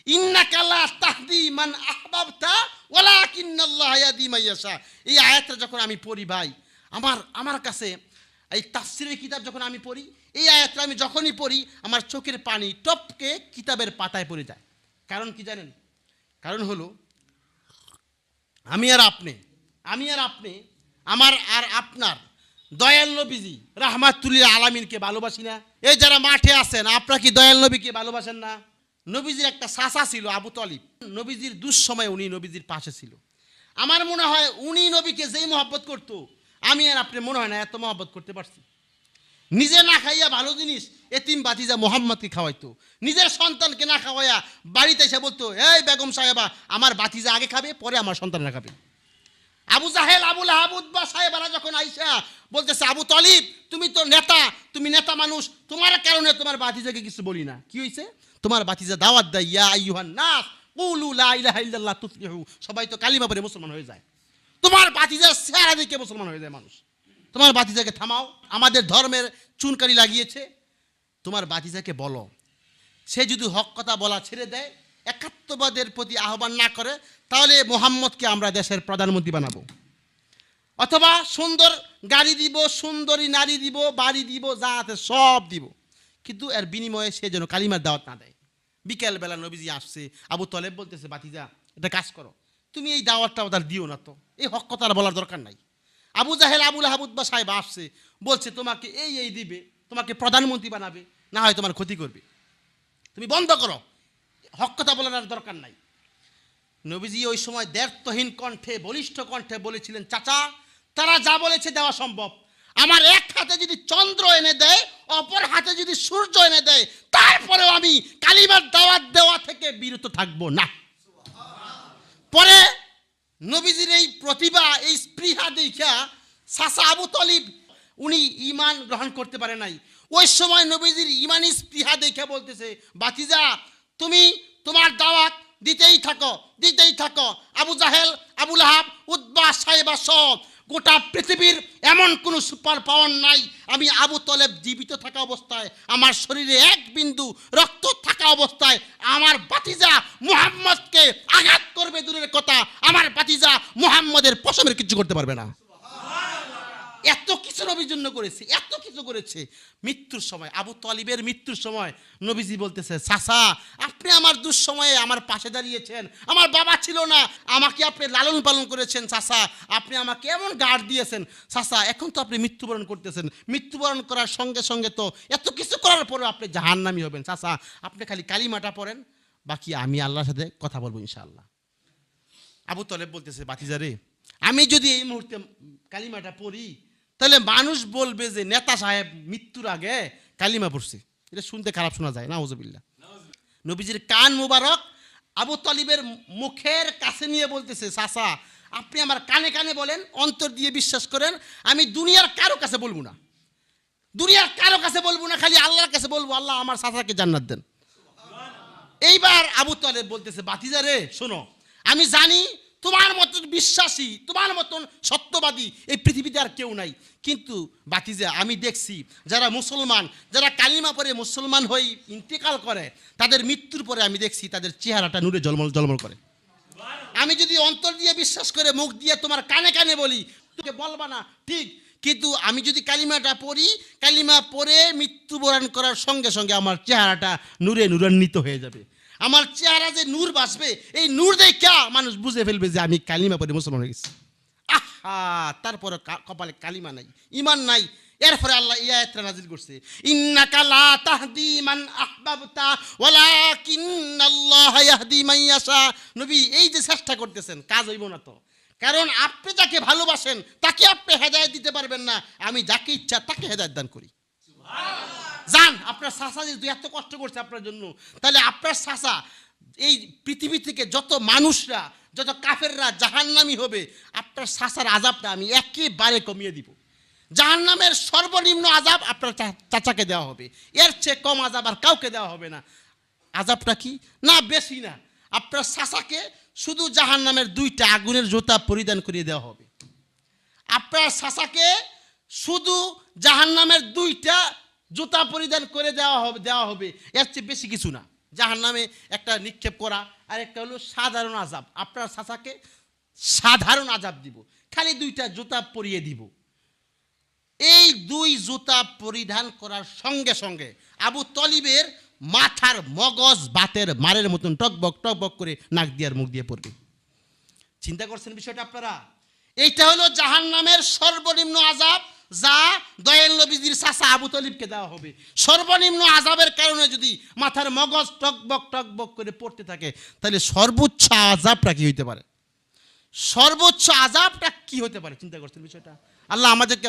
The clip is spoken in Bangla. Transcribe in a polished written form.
ইন্নাকা লা তাহদি মান আহবাবতা ওয়ালাকিন্নাল্লাহা ইয়াহদি মান ইয়াশা। এই আয়াতটা যখন আমি পড়ি ভাই, আমার কাছে এই তাফসীরের কিতাব যখন আমি পড়ি, এই আয়াতটা আমি যখনই পড়ি আমার চোখের পানি টপকে কিতাবের পাতায় পড়ে যায়। কারণ কি জানেন? কারণ হলো আমি আর আপনি আমার আর আপনার দয়াল নবীজি রাহমাতুল্লিল আলামিনকে ভালোবাসি না? এই যারা মাঠে আছেন, আপনারা কি দয়াল নবীকে ভালোবাসেন না? নবীজির একটা চাচা ছিল আবু তলিব, নবীজির দুঃসময়ে উনি নবীজির পাশে ছিল। আমার মনে হয় উনি নবীকে যেই মহব্বত করতো, আমি আর আপনি মনে হয় না এত মহব্বত করতে পারছি। নিজে না খাইয়া ভালো জিনিস এতিম বাতিজা মোহাম্মদকে খাওয়াইতো, নিজের সন্তানকে না খাওয়াইয়া বাড়িতে এসে বলতো, এই বেগম সাহেবা আমার বাতিজা আগে খাবে, পরে আমার সন্তানরা খাবে। আবু জাহেল, আবু লাহাব, উতবা সাহেবারা যখন আইসা বলতেছে, আবু তলিব তুমি তো নেতা, তুমি নেতা মানুষ, তোমার কারণে তোমার বাতিজাকে কিছু বলি না। কি হয়েছে? তোমার বাতিজা দাওয়াত দেয়, ইয়া আইয়ুহান নাস কুলু লা ইলাহা ইল্লাল্লাহ তুফলিহু, সবাই তো কালিমা পড়ে মুসলমান হয়ে যায়। তোমার বাতিজার চেহারা দেখে মুসলমান হয়ে যায় মানুষ। তোমার বাতিজাকে থামাও, আমাদের ধর্মের চুনকারি লাগিয়েছে, তোমার বাতিজাকে বলো সে যদি হক কথা বলা ছেড়ে দেয়, একাত্মবাদের প্রতি আহ্বান না করে, তাহলে মোহাম্মদকে আমরা দেশের প্রধানমন্ত্রী বানাবো, অথবা সুন্দর গাড়ি দিব, সুন্দরী নারী দিব, বাড়ি দিব, যা আছে সব দিব, কিন্তু এর বিনিময়ে সে যেন কালিমার দাওয়াত না দেয়। বিকেলবেলা নবীজি আসছে, আবু তলেব বলতেছে, বাতিজা এটা কাজ করো, তুমি এই দাওয়াতটা ওদের দিও না তো, এই হক কথা বলার দরকার নাই। আবু জাহেল, আবু লাহাব, উতবা সাহেব আসছে, বলছে তোমাকে এই দিবে, তোমাকে প্রধানমন্ত্রী বানাবে, না হয় তোমার ক্ষতি করবে, তুমি বন্ধ করো, হক কথা বলার দরকার নাই। নবীজি ওই সময় দ্ব্যর্থহীন কণ্ঠে, বলিষ্ঠ কণ্ঠে বলেছিলেন, চাচা তারা যা বলেছে দেওয়া সম্ভব, আমার এক হাতে যদি চন্দ্র এনে দেয়, অপর হাতে যদি সূর্য এনে দেয়, তারপরেও আমি কালিমার দাওয়াত দেওয়া থেকে বিরত থাকবো না। পরে নবীজির এই প্রতিভা, এই স্পৃহা দেখা চাচা আবু তলিব উনি ঈমান গ্রহণ করতে পারে নাই। ওই সময় নবীজির ঈমানি স্পৃহা দেখে বলতেছে, বাতিজা তুমি তোমার দাওয়াত দিতেই থাকো। আবু জাহেল, আবু লাহাব, উতবা সাহেবা সব গোটা পৃথিবীর এমন কোনো সুপার পাওয়ার নাই, আমি আবু তলেব জীবিত থাকা অবস্থায়, আমার শরীরে এক বিন্দু রক্ত থাকা অবস্থায় আমার বাতিজা মুহাম্মদকে আঘাত করবে দূরের কথা, আমার বাতিজা মুহাম্মদের পশমের কিছু করতে পারবে না। এত কিছু নবীর জন্য করেছে, এত কিছু করেছে। মৃত্যুর সময়, আবু তলিবের মৃত্যুর সময় নবীজি বলতেছে, চাচা আপনি আমার দুঃসময়ে আমার পাশে দাঁড়িয়েছেন, আমার বাবা ছিল না, আমাকে আপনি লালন পালন করেছেন, চাচা আপনি আমাকে এমন গার্ড দিয়েছেন, চাচা এখন তো আপনি মৃত্যুবরণ করতেছেন, মৃত্যুবরণ করার সঙ্গে সঙ্গে তো এত কিছু করার পরেও আপনি জাহান্নামী হবেন, চাচা আপনি খালি কালিমাটা পড়েন, বাকি আমি আল্লাহর সাথে কথা বলবো ইনশাআল্লাহ। আবু তলেব বলতেছে, বাতিজা রে, আমি যদি এই মুহূর্তে কালিমাটা পড়ি, তাহলে মানুষ বলবে যে নেতা সাহেব মৃত্যুর আগে কালিমা পড়ছে। এটা শুনতে খারাপ শোনা যায়, নাউজুবিল্লাহ। নবীজির কান মুবারক আবু তলিবের মুখের কাছে নিয়ে বলতেছে, চাচা আপনি আমার কানে কানে বলেন, অন্তর দিয়ে বিশ্বাস করেন, আমি দুনিয়ার কারো কাছে বলবো না, খালি আল্লাহর কাছে বলবো, আল্লাহ আমার চাচাকে জান্নাত দেন। এইবার আবু তলেব বলতেছে, বাতিজা রে শোনো, আমি জানি তোমার মতন বিশ্বাসী, তোমার মতন সত্যবাদী এই পৃথিবীতে আর কেউ নাই, কিন্তু বাতিজা আমি দেখছি যারা মুসলমান, যারা কালিমা পরে মুসলমান হয়ে ইন্তেকাল করে, তাদের মৃত্যুর পরে আমি দেখছি তাদের চেহারাটা নূরে ঝলমল করে। আমি যদি অন্তর দিয়ে বিশ্বাস করে মুখ দিয়ে তোমার কানে কানে বলি, তোকে বলবা না ঠিক, কিন্তু আমি যদি কালিমাটা পড়ি, কালিমা পড়ে মৃত্যুবরণ করার সঙ্গে সঙ্গে আমার চেহারাটা নূরে নূরান্বিত হয়ে যাবে, আমার চেহারা যে নূর বাসবে, এই নূর দেখা মানুষ বুঝে ফেলবে যে আমি কালিমা পড়ে মুসলমান হয়ে গেছি। আহা, তারপরে কপালে কালিমা নাই, ঈমান নাই। এরপরে আল্লাহ এই আয়াতটা নাযিল করছে, ইন্নাকা লা তাহদি মান আহবাবতা ওয়ালাকিন্নাল্লাহা ইয়াহদি মান ইয়াশা। নবী এই যে চেষ্টা করতেছেন, কাজ হইব না তো, কারণ আপনি যাকে ভালোবাসেন তাকে আপনি হেদায়েত দিতে পারবেন না, আমি যাকে ইচ্ছা তাকে হেদায়েত দান করি। জান আপনার চাচা যদি এত কষ্ট করছে আপনার জন্য, তাহলে আপনার চাচা এই পৃথিবী থেকে যত মানুষরা, যত কাফেররা জাহান্নামী হবে, আপনার চাচার আযাবটা আমি একেবারে কমিয়ে দিব। জাহান্নামের সর্বনিম্ন আযাব আপনার চাচাকে দেওয়া হবে, এর চেয়ে কম আযাব আর কাউকে দেওয়া হবে না। আযাবটা কি না, বেশি না, আপনার চাচাকে শুধু জাহান্নামের 2টা আগুনের জুতা পরিধান করিয়ে দেওয়া হবে। আপনার চাচাকে শুধু জাহান্নামের 2টা জুতা পরিধান করে দেওয়া হবে, এর চেয়ে বেশি কিছু না। জাহান্নামে একটা নিক্ষেপ করা, আর একটা হলো সাধারণ আযাব। আপনার চাচাকে সাধারণ আযাব দিব, খালি 2টা জুতা পরিয়ে দিব। এই 2 জুতা পরিধান করার সঙ্গে সঙ্গে আবু তলিবের মাথার মগজ বাতের মারের মতন টকবক টকবক করে নাক দিয়ে আর মুখ দিয়ে পড়বে। চিন্তা করছেন বিষয়টা আপনারা? এইটা হলো জাহান্নামের সর্বনিম্ন আযাব, যা দয়াল নবীজির চাচা আবু তলিবকে দেওয়া হবে। সর্বনিম্ন আযাবের কারণে যদি মাথার মগজ টকবক টকবক করে পড়তে থাকে, তাহলে সর্বোচ্চ আযাবটা কি হইতে পারে? সর্বোচ্চ আযাবটা কি হতে পারে? চিন্তা করছেন বিষয়টা? আল্লাহ আমাদেরকে